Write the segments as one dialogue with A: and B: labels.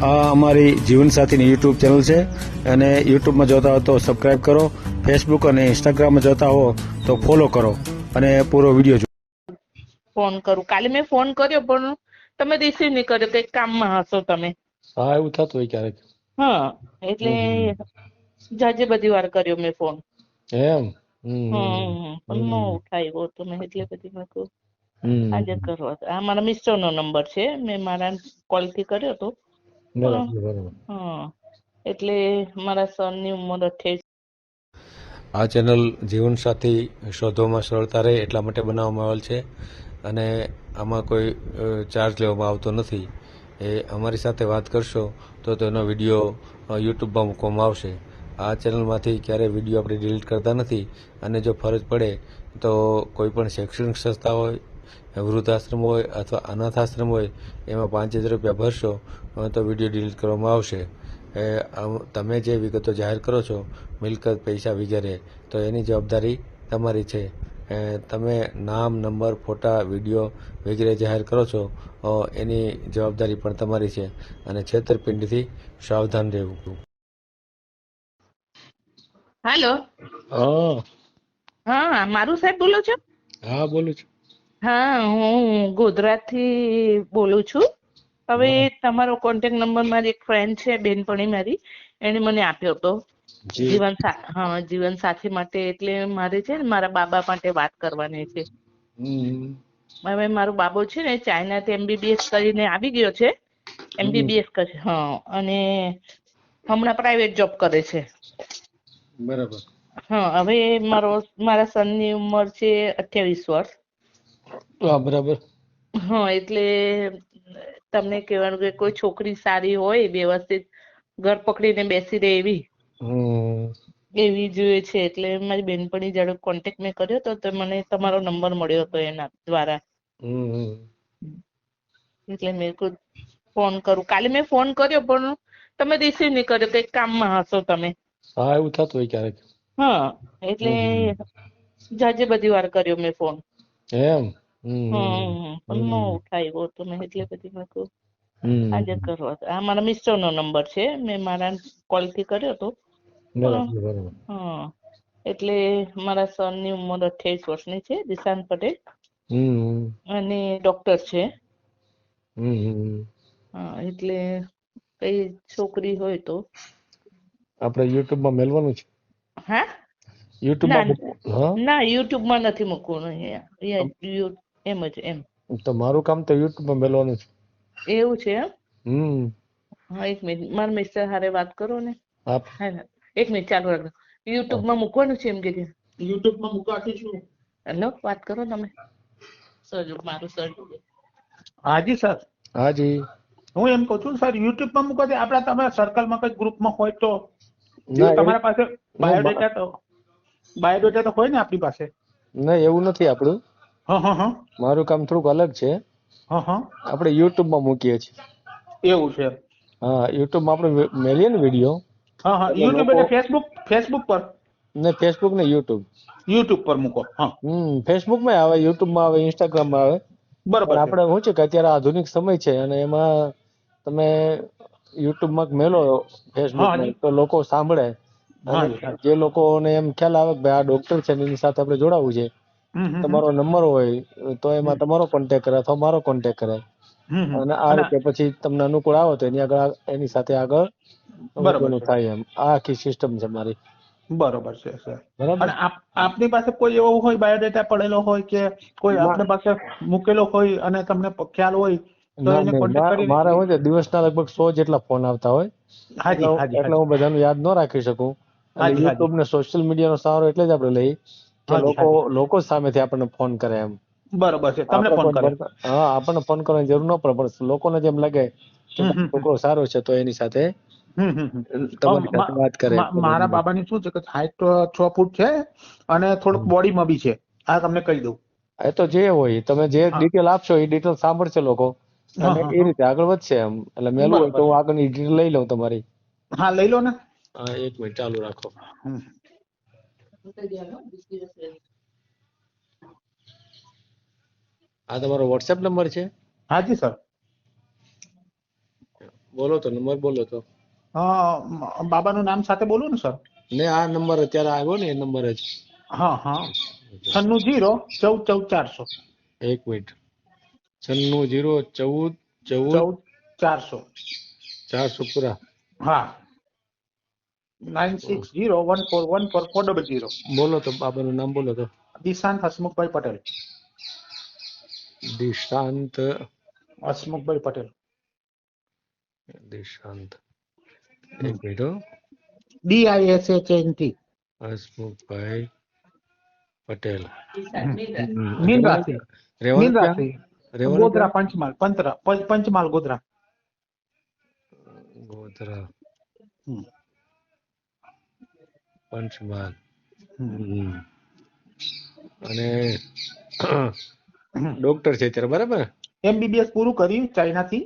A: આ અમારી જીવનસાથીની YouTube channel છે અને યુટ્યુબમાં જોતા હો તો સબસ્ક્રાઇબ કરો, ફેસબુક અને ઇન્સ્ટાગ્રામમાં જોતા હો તો ફોલો કરો અને પૂરો વિડીયો જુઓ.
B: ફોન કરું. કાલે મેં ફોન કર્યો પણ તમે રિસીવ નહીં કર્યો, કંઈક કામમાં હશો તમે.
A: હા, એવું થતું હોય ક્યારેક.
B: હા, એટલે જાજે બધી વાર કર્યો મેં ફોન.
A: એમ
B: પણ ન ઉઠાવ્યો તો મેં એટલે બધી મેં કહ્યું આજે
A: હમ.
B: કરો. આ મારા મિસ્ટરનો નંબર છે, મેં મારા કોલથી કર્યો હતો.
A: બરાબર.
B: હા, એટલે મારા સનની ઉંમર 28.
A: આ ચેનલ જીવનસાથી શોધવામાં સરળતા રહે એટલા માટે બનાવવામાં આવેલ છે અને આમાં કોઈ ચાર્જ લેવામાં આવતો નથી. એ અમારી સાથે વાત કરશો તો તેનો વિડીયો યુટ્યુબમાં મૂકવામાં આવશે. આ ચેનલમાંથી ક્યારેય વિડીયો આપણે ડિલીટ કરતા નથી અને જો ફરજ પડે તો કોઈ પણ શૈક્ષણિક સંસ્થા હોય, વૃદ્ધાશ્રમ હોય અથવા અનાથાશ્રમ હોય એમાં 5000 રૂપિયા ભરશો તો વિડીયો ડિલીટ કરવામાં આવશે. તમે જે વિગતો જાહેર કરો છો, મિલકત, પૈસા વગેરે, તો એની જવાબદારી તમારી છે. તમે નામ, નંબર, ફોટા, વિડીયો વગેરે જાહેર કરો છો એની જવાબદારી પણ તમારી છે અને છેતરપિંડીથી સાવધાન રહેવું.
B: હાલો.
A: હા.
B: હા, મારું સાહેબ બોલો છો?
A: હા, બોલું છું.
B: હા, હું ગોધરાથી બોલું છું. હવે તમારો કોન્ટેક્ટ નંબર મારી એક ફ્રેન્ડ છે, બેનપણી મારી, એને મને આપ્યો હતો. જીવન સાથી માટે. એટલે મારે છે ને મારા બાબા માટે વાત કરવાની છે. હવે મારો બાબો છે ને ચાઇનાથી MBBS કરીને આવી ગયો છે. MBBS કરે. હા, અને હમણાં પ્રાઇવેટ જોબ કરે છે.
A: બરાબર.
B: હા, હવે મારા સનની ઉંમર છે 28 વર્ષ.
A: હા, બરાબર.
B: હા, એટલે તમને કહેવાનું કે કોઈ છોકરી સારી હોય, વ્યવસ્થિત ઘર પકડીને બેસી રહે એવી જોઈએ છે. એટલે મારી બેનપણી જોડે કોન્ટેક્ટ મેં કર્યો હતો તો મને તમારો નંબર મળ્યો હતો એના દ્વારા. એટલે મેં ફોન કરું. કાલે મેં ફોન કર્યો પણ તમે રિસીવ નહીં કર્યો, કંઈક કામમાં હશો તમે.
A: હા, એવું થતું હોય ક્યારેક.
B: હા, એટલે જાજે બધી વાર કર્યો મેં ફોન.
A: એમ.
B: પણ ન ઉઠાવ્યો તો મેં એટલે બધી મેં કહ્યું આજે કરો. આ મારા મિસ્ટરનો નંબર છે, મેં મારા કોલથી કર્યો હતો.
A: બરાબર.
B: હા, એટલે મારા સનની ઉંમર 28 વર્ષની છે, દિશાંત પટેલ, અને ડોક્ટર છે. હા, એટલે કઈ છોકરી હોય તો
A: આપણે યુટ્યુબમાં મેલવાનું છે.
B: હા. ના, ના, યુટ્યુબમાં નથી મૂકવાનું. એમ જ એમ.
A: તો મારું કામ તો યુટ્યુબમાં મેલવાનું છે.
B: એવું છે એમ? હા, એક મિનિટ, મારા મિસ્ટર હારે વાત કરો ને. હા, એક મિનિટ ચાલુ રાખજો. યુટ્યુબમાં મૂકવાનું છે એમ કે યુટ્યુબમાં મૂકવાથી શું? હેલો, વાત કરો તમે. સર, મારું સર.
C: હાજી સર.
A: હાજી.
C: હું એમ કહું છું સર, યુટ્યુબમાં મૂકવાથી આપણા તમારા સર્કલમાં કઈ ગ્રુપમાં હોય તો
A: ના,
C: તમારા પાસે બાયોડેટા તો હોય ને આપણી પાસે?
A: ના, એવું નથી આપણું.
C: હા.
A: મારું કામ થોડુંક અલગ છે.
C: હા.
A: આપણે યુટ્યુબમાં મૂકીએ છીએ.
C: એવું છે.
A: હા, યુટ્યુબમાં આપણે મેલીએ ને વિડીયો.
C: હા. યુટ્યુબ એટલે ફેસબુક પર?
A: ને ફેસબુક ને યુટ્યુબ.
C: યુટ્યુબ પર મૂકો. હા.
A: ફેસબુકમાં આવે, યુટ્યુબમાં આવે, ઇન્સ્ટાગ્રામમાં આવે. પણ
C: બરોબર છે.
A: આપણે શું છે કે અત્યારે આધુનિક સમય છે અને એમાં તમે યુટ્યુબમાં મેલો, ફેસબુકમાં, તો લોકો સાંભળે. અને જે લોકોને એમ ખ્યાલ આવે કે ભાઈ આ ડોક્ટર છે એની સાથે આપણે જોડાવવું છે, તમારો નંબર હોય તો એમાં તમારો કોન્ટેક્ટ કરે અથવા મારો કોન્ટેક્ટ કરે અને આ રીતે પછી તમને અનુકૂળ આવે તો એની સાથે આગળ
C: બરોબર છે.
A: થાય. એમ આ આખી સિસ્ટમ છે મારી.
C: બરોબર છે સર.
A: બરાબર.
C: અને આપની પાસે કોઈ એવો હોય બાયોડેટા પડેલો હોય કે કોઈ આપણી પાસે મૂકેલો હોય અને તમને ખ્યાલ હોય તો
A: ના
C: એને
A: નહીં,
C: કોન્ટેક્ટ કરીને?
A: મારા હોય દિવસના લગભગ 100 જેટલા ફોન આવતા હોય. એટલે હું બધાનું યાદ ન રાખી શકું. એટલે યુટ્યુબ ને સોશિયલ મીડિયાનો સહારો એટલે જ આપણે લઈ કે લોકો સામેથી આપણને ફોન કરે એમ.
C: બરોબર છે. તમને ફોન કરે?
A: હા, આપણને ફોન કરવાની જરૂર ન પડે, પણ લોકોને જેમ લાગે કે છોકરો સારો છે તો એની સાથે તમારી સાથે વાત કરે.
C: મારા બાબાની શું છે કે હાઈટ તો 6 ફૂટ છે અને થોડુંક બોડીમાં બી છે. આ તમને કહી દઉં.
A: એ તો જે હોય, તમે જે ડિટેલ આપશો એ ડિટેલ સાંભળશે લોકો અને એ રીતે આગળ વધશે એમ. એટલે મેલું હોય તો હું આગળની ડિટેલ લઈ લઉં તમારી.
C: હા, લઈ લો ને.
A: હા, એક મિનિટ ચાલુ રાખો. આ તમારો વોટ્સએપ નંબર છે?
C: હાજી સર.
A: બોલો તો નંબર બોલો તો.
C: બાબાનું નામ સાથે બોલું ને સર?
A: ને આ નંબર અત્યારે આવ્યો ને એ નંબર જ.
C: હા હા 96 0 14 14 400.
A: 1 મિનિટ. 96 0 14 14
C: 14 400.
A: 400 પૂરા.
C: હા 96 0 14 14 400.
A: બોલો તો બાબાનું નામ બોલો તો.
C: દિશાંત હસમુખભાઈ પટેલ.
A: દિશાંત.
C: હસમુખભાઈ પટેલ.
A: દિશાંત. 1 મિનિટ હો.
C: DISHNT.
A: હસમુખભાઈ પટેલ.
C: મીન રાશિ.
A: રેવાનું
C: મીન
A: ક્યાં?
C: રાશિ.
A: રેવાનું
C: ગોધરા
A: ક્યાં?
C: પંચમહાલ પંચમહાલ ગોધરા.
A: ગોધરા
C: હમ.
A: પંચમહાલ.
C: હમ.
A: અને ડોક્ટર છે અત્યારે બરાબર?
C: MBBS પૂરું કર્યું ચાઇનાથી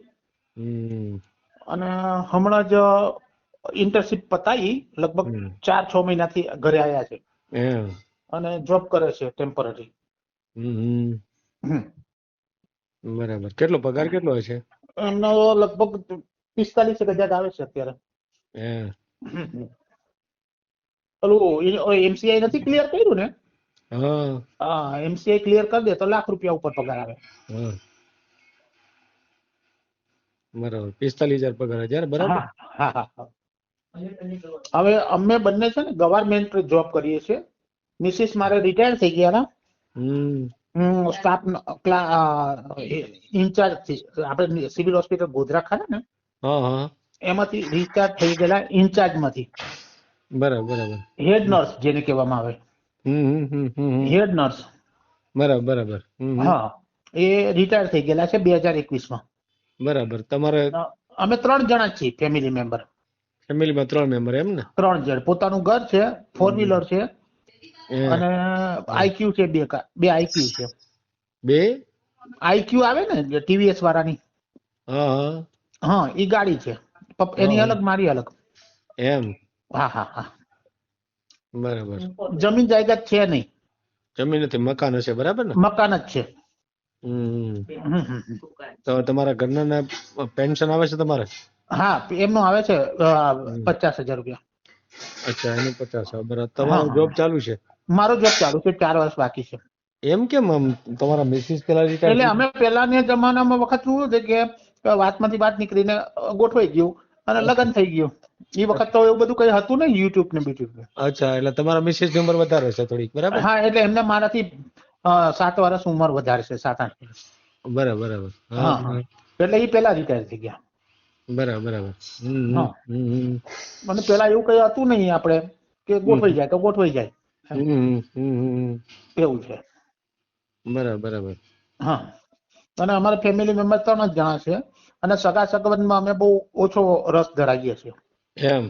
A: હમ.
C: અને હમણાં જ ઇન્ટર્નશિપ પતાવી લગભગ 4-6 મહિનાથી ઘરે આવ્યા છે
A: એમ.
C: અને જોબ કરે છે ટેમ્પરરી.
A: બરાબર. કેટલો પગાર કેટલો હશે?
C: એમનો લગભગ 45,000 આવે છે અત્યારે.
A: એમ.
C: પેલું MCI નથી ક્લિયર કર્યું ને?
A: હા.
C: MCI ક્લિયર કરી દે તો ₹1,00,000 ઉપર પગાર આવે.
A: હા. બરાબર. 45,000 પગાર હજાર બરાબર?
C: હા હા હા. હવે અમે બંને છે ને ગવર્મેન્ટ જોબ કરીએ છીએ. મિસિસ મારે રિટાયર થઈ ગયા. સ્ટાફ ઇન્ચાર્જ આપણે સિવિલ હોસ્પિટલ ગોધરા ખાને ને
A: હા.
C: એમાંથી રિટાયર થઈ ગયેલા ઇન્ચાર્જ માંથી.
A: બરાબર બરાબર.
C: હેડ નર્સ જેને કહેવામાં આવે. Head nurse.
A: બરાબર.
C: હા એ રિટાયર થઈ ગયેલા છે 2021માં.
A: બરાબર. તમારે
C: અમે 3 જણા છીએ ફેમિલી મેમ્બર.
A: ફેમિલીમાં 3 મેમ્બર એમ ને?
C: 3 જણ. પોતાનું ઘર છે, 4 વ્હીલર છે અને IQ છે, બે IQ છે.
A: બે
C: IQ આવે ને TVS વાળાની. હા એ ગાડી છે. એની અલગ મારી અલગ.
A: એમ.
C: હા.
A: બરાબર.
C: જમીન જાયદાદ છે નહીં.
A: જમીન નથી, મકાન હશે બરાબર ને?
C: મકાન જ છે.
A: તો તમારા ઘરના પેન્શન આવે છે તમારે?
C: હા એમનું આવે છે 50,000 રૂપિયા.
A: અચ્છા એનું 50,000 બરાબર. તમારો જોબ ચાલુ છે?
C: મારો જોબ ચાલુ છે, 4 વર્ષ બાકી છે.
A: એમ કેમ? તમારા મિસિસ પેલા રિટાયર?
C: એટલે અમે પેલાના જમાનામાં વખત શું છે કે વાતમાંથી વાત નીકળીને ગોઠવાઈ ગયું અને લગ્ન થઈ ગયું. એ વખત તો એવું બધું કઈ હતું નહીં યુટ્યુબ ને બીટ્યુબ ને.
A: અચ્છા એટલે તમારા મિસિસ નંબર વધારે છે થોડીક બરાબર?
C: હા એટલે એમને મારાથી 7 વર્ષ ઉંમર વધારે છે, 7-8 વર્ષ.
A: બરાબર.
C: હા એટલે એ પેલા રિટાયર થઈ ગયા.
A: બરાબર.
C: અને પેલા એવું કઈ હતું નહીં આપણે કે ગોઠવાઈ જાય તો ગોઠવાઈ જાય. એવું છે.
A: બરાબર.
C: હા અને અમારા ફેમિલી મેમ્બર 3 જ જણા છે અને સગા સંબંધમાં અમે બહુ ઓછો રસ ધરાવીએ છીએ.
A: એમ.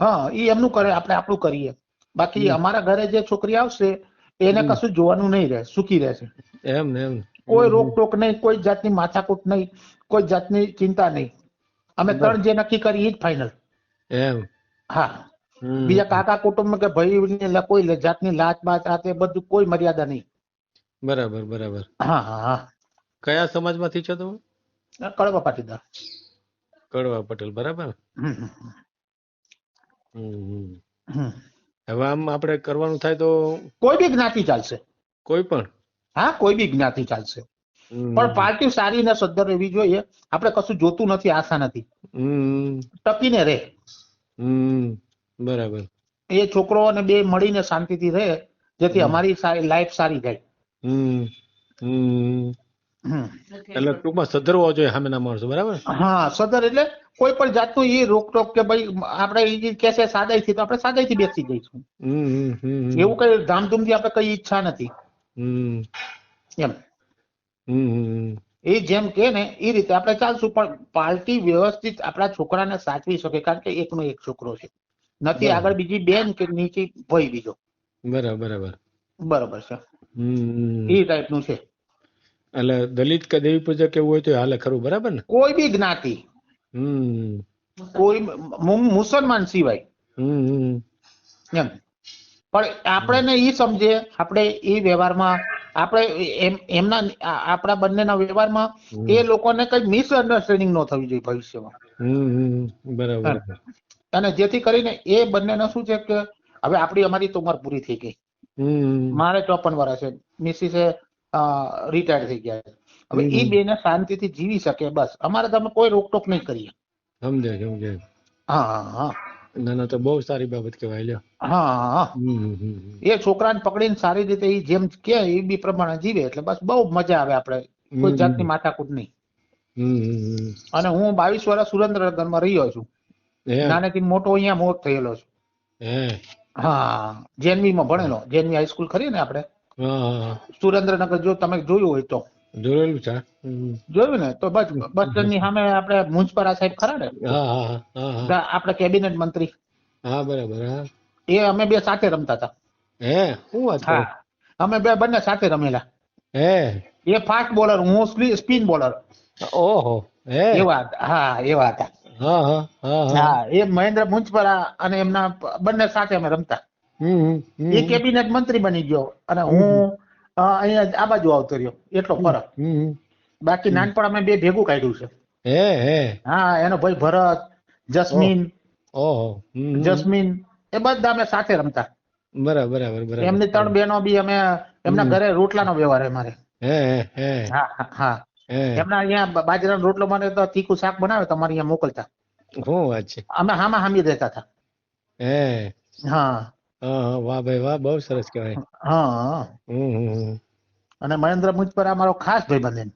C: હા એ એમનું કરે, આપણે આપણું કરીએ. બાકી અમારા ઘરે જે છોકરી આવશે એને કશું જોવાનું નહીં રહે, સુખી રહેશે.
A: એમ.
C: કોઈ રોકટોક નહીં, કોઈ જાતની માથાકૂટ નહીં, કોઈ જાતની ચિંતા નહીં. અમે 3 જે નક્કી કરી એ જ ફાઇનલ.
A: એમ.
C: હા બીજા કાકા કુટુંબ કે ભાઈ કોઈ જાતની લાત બાત આ તે બધું કોઈ મર્યાદા નહીં.
A: બરાબર.
C: હા.
A: કયા સમાજમાંથી છો તમે?
C: કડવા પાટીદાર.
A: કડવા પટેલ બરાબર. હવે આમ આપણે કરવાનું થાય તો
C: કોઈ બી જ્ઞાતિ ચાલશે.
A: કોઈ પણ?
C: હા કોઈ બી જ્ઞાતિ ચાલશે, પણ પાર્ટી સારી ને સદ્ધર રહેવી જોઈએ. આપણે કશું જોતું નથી, આશા નથી, ટકીને રહે.
A: બરાબર.
C: એ છોકરો અને બે મળીને શાંતિથી રહે જેથી અમારી લાઈફ સારી જાય.
A: એટલે ટૂંકમાં સદ્ધર હોવો જોઈએ સામેના માણસો બરાબર?
C: હા સદ્ધર એટલે કોઈ પણ જાતનું એ રોકટોક કે ભાઈ આપણે એ કહેશે સાદાઈથી તો આપણે સાદાઈથી બેસી જઈશું. એવું કઈ ધામધૂમથી આપણે કઈ ઈચ્છા નથી એમ. એ જેમ કે ને એ રીતે આપણે ચાલશું, પણ પાર્ટી વ્યવસ્થિત આપણા છોકરાને સાચવી શકે કારણ કે એકનો એક છોકરો છે, નથી આગળ બીજી બેન કે નીચે ભાઈ બીજો. બરાબર છે. એ ટાઈપનું છે.
A: એટલે દલિત કે દેવી પૂજક એવું હોય તો હાલે ખરું બરાબર ને?
C: કોઈ બી જ્ઞાતિ, કોઈ મુસલમાન સિવાય એમ. પણ આપણે એ સમજે, આપણે એ વ્યવહારમાં આપણે એમના આપણા બંનેના વ્યવહારમાં એ લોકોને કઈ મિસઅન્ડરસ્ટેન્ડિંગ ન થવી જોઈએ ભવિષ્યમાં.
A: બરાબર.
C: અને જેથી કરીને એ બંનેને શું છે કે હવે અમારી તો ઉંમર પૂરી થઈ ગઈ. મારે 54 વર્ષ છે, મિસિસે રિટાયર થઈ ગયા છે. હવે એ બેને શાંતિથી જીવી શકે બસ. અમારે તમે કોઈ રોકટોક નહીં કરીએ.
A: સમજાય.
C: હા હા
A: ના ના, તો બહુ સારી બાબત કહેવાય. લ્યો.
C: હા એ છોકરાને પકડીને સારી રીતે એ જેમ કે એ બી પ્રમાણે જીવે એટલે બસ બહુ મજા આવે. આપણે કોઈ જાતની માથાકૂટ નહીં. અને હું 22 વર્ષ સુરેન્દ્રનગરમાં રહ્યો છું. નાનેથી મોટો અહીંયા મોટ થયેલો છું. હા, જેનવી માં ભણેલો. જેનવી હાઈસ્કૂલ ખરી ને આપણે સુરેન્દ્રનગર, જો તમે જોયું હોય તો.
A: જોયેલું છે.
C: જોયું ને? તો બસ સ્ટેન્ડ ની સામે આપણે મુંજપરા સાહેબ ખરા ને, આપણે કેબિનેટ મંત્રી.
A: હા બરાબર.
C: એ અમે બે સાથે રમતા હતા.
A: શું વાત કરો?
C: હા, અમે બંને સાથે રમેલા. એ ફાસ્ટ બોલર, હું સ્પિન બોલર.
A: ઓહો.
C: એવા હતા. હા, એ મહેન્દ્ર મુંજપરા અને એમના બંને સાથે અમે રમતા. એ કેબિનેટ મંત્રી બની ગયો અને હું અહીંયા આ બાજુ આવતો રહ્યો. એટલો ફરક. બાકી નાનપણ અમે બે ભેગું કાઢ્યું છે. હા, એનો ભાઈ ભરત, જસ્મીન, એ બધા અમે સાથે રમતા.
A: બરાબર.
C: એમની 3 બહેનો બી અમે એમના ઘરે રોટલાનો વ્યવહાર અમારે. હા, એમના અહીંયા બાજરાનો રોટલો મને તો તીખું શાક બનાવે તો અમારે અહીંયા મોકલતા.
A: શું વાત છે?
C: અમે હામી રહેતા હતા. હા.
A: વાહ ભાઈ વાહ, બહુ સરસ કહેવાય.
C: હા. અને મહેન્દ્ર મુંજપરા અમારો ખાસ ભાઈબંધ.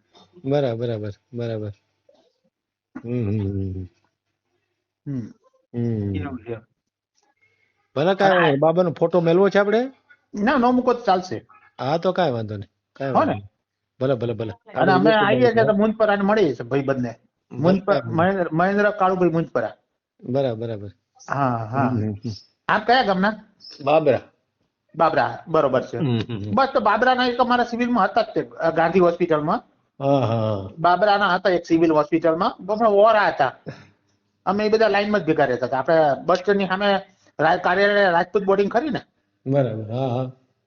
A: બરાબર. ભલે કાંઈ બાબાનો ફોટો મેળવો છે આપણે?
C: ના, નો મૂકો તો ચાલશે.
A: હા, તો કાંઈ વાંધો નહીં. ભલે.
C: અને અમે આવીએ છીએ તો મુંજપરા ને મળીએ છીએ ભાઈબંધ ને. મહેન્દ્ર કાળુભાઈ મુંજપરા.
A: બરાબર.
C: હા. આપ કયા ગામના? બાબરા. બરોબર છે. બસ તો બાબરાના એક અમારા સિવિલમાં હતા જ તે, ગાંધી હોસ્પિટલમાં. બાબરાના હતા એક સિવિલ હોસ્પિટલમાં. ઓરા હતા. અમે એ બધા લાઈનમાં જ ભેગા રહેતા હતા. આપણે બસ સ્ટેન્ડ ની સામે કાર્યાલય રાજપૂત બોર્ડિંગ ખરી ને?
A: બરાબર.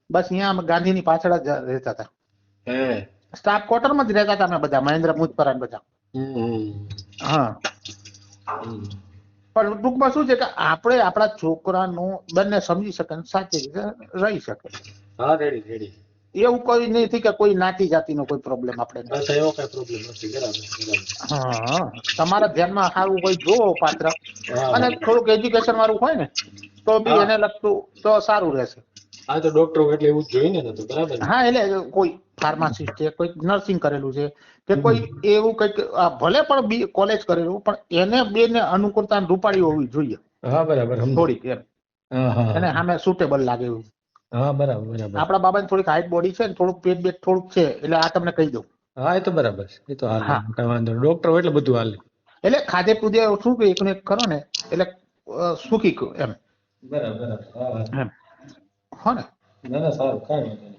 C: બસ અહીંયા અમે ગાંધીની પાછળ જ રહેતા હતા. સ્ટાફ ક્વાર્ટરમાં જ રહેતા હતા અમે બધા, મહેન્દ્ર મુંજપરા બધા. હા. પણ ટૂંકમાં શું છે કે આપણે આપણા છોકરાનું બંને સમજી શકે, સાચી રીતે રહી શકે.
A: રેડી.
C: એવું કોઈ નથી કે કોઈ નાતી જાતિનો કોઈ પ્રોબ્લેમ આપણે.
A: એવો કઈ પ્રોબ્લેમ નથી. બરાબર.
C: હા, તમારા ધ્યાનમાં સારું કોઈ જોવો પાત્ર અને થોડુંક એજ્યુકેશન વાળું હોય ને તો બી એને લગતું તો સારું રહેશે.
A: હા, તો ડોક્ટર એટલે એવું જ જોઈએ ને. તો બરાબર.
C: હા, એટલે કોઈ ફાર્માસિસ્ટ છે, કોઈ નર્સિંગ કરેલું છે, કે કોઈ એવું કંઈક ભલે પણ કોલેજ કરેલું, પણ એને બેને અનુકૂળતા રૂપાળી હોવી જોઈએ.
A: હા, બરાબર.
C: થોડીક એમ એને સામે સુટેબલ લાગે એવું.
A: હા, બરાબર.
C: આપણા બાબાની થોડીક હાઈટ બોડી છે ને, થોડુંક પેટ થોડુંક છે, એટલે આ તમને કહી દઉં.
A: હા, એ તો બરાબર. એ તો હાલ કઈ વાંધો નહીં. ડોક્ટર હોય એટલે બધું હાલે.
C: એટલે ખાધે પૂધે શું કે એકને એક કરો ને એટલે સુખી એમ.
A: બરાબર.
C: હો ને?
A: ના, સારું, કઈ વાંધો નહીં.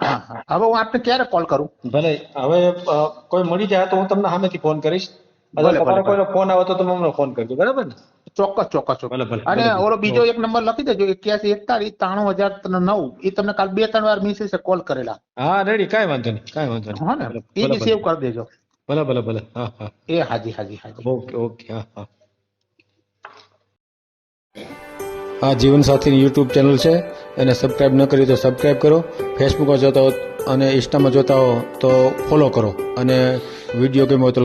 C: હા. હવે હું આપને ક્યારે કોલ કરું?
A: ભલે. હવે કોઈ મળી જાય તો હું તમને સામેથી ફોન કરીશ. તમારો કોઈનો ફોન આવે તો તમે અમને ફોન કરજો. બરાબર ને?
C: ચોક્કસ. અને ઓલો બીજો એક નંબર લખી દેજો, 8141 9309. એ તમને કાલ 2-3 વાર મિસિસે કોલ કરેલા.
A: હા, રેડી. કઈ વાંધો નહીં.
C: હો ને? એ બી સેવ કરી દેજો.
A: ભલે. હા.
C: એ હાજી.
A: ઓકે. હા. આ જીવનસાથીની યુટ્યુબ ચેનલ છે, એને સબસ્ક્રાઇબ ન કરી તો સબસ્ક્રાઇબ કરો. ફેસબુકમાં જોતા હો અને ઇન્સ્ટામાં જોતા હો તો ફોલો કરો. અને વિડીયો ગમ્યો તો